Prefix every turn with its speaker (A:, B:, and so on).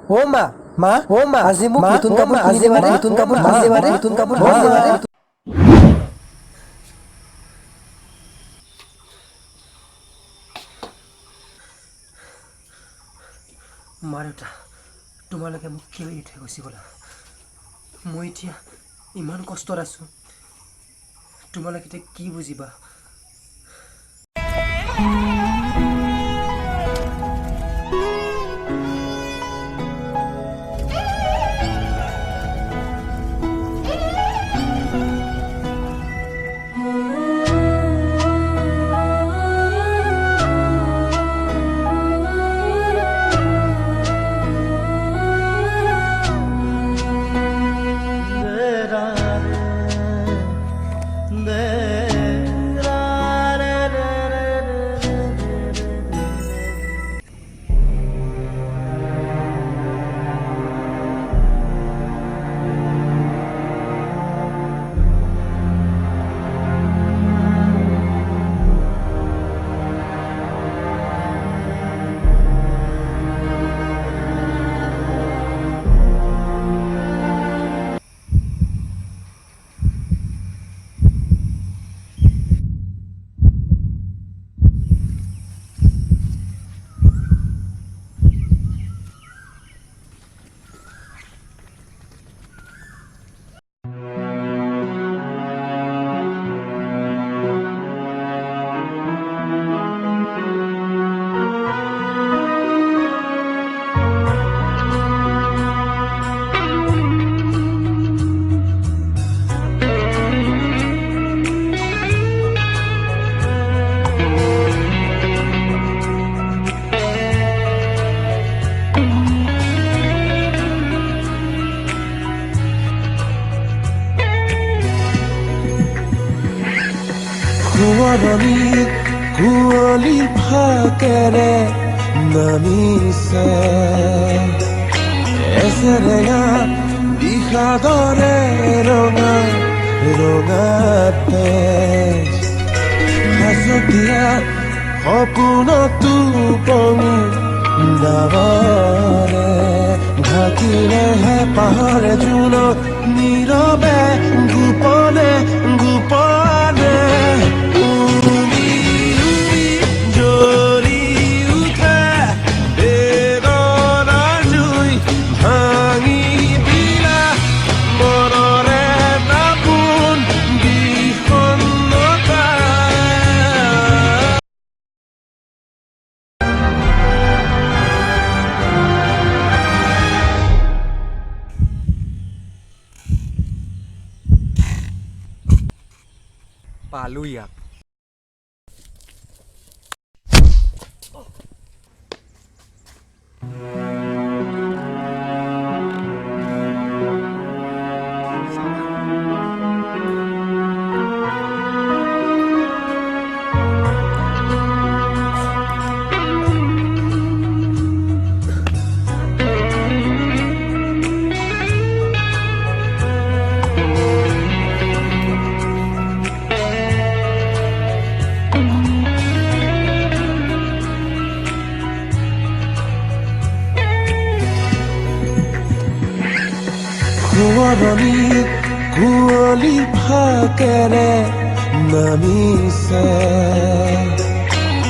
A: ও মা মা ও মা আজি মোক নতুন কাপোৰ কিনি দিবাৰে নতুন কাপোৰ কিনি দিবাৰে নতুন কাপোৰ কিনি দিবাৰে মা দেউতা তোমালোকে মোক কিয় এৰি থৈ গুচি গ'লা মই এতিয়া ইমান কষ্টত আছোঁ তোমালোকে এতিয়া কি বুজিবা
B: কুঁৱলী কুঁৱলী ফাকেৰে নামিছে এছেৰেঙা বিষাদৰে ৰঙা ৰঙাতে সাঁচতীয়া সপোনতো পঙি ডাৱৰে ঢাকিলেহে পাহৰে জোনত নীৰৱে গোপনে গোপনে
A: পালো ইয়াক
B: কুঁৱলী কুঁৱলী ফাকেৰে নামিছে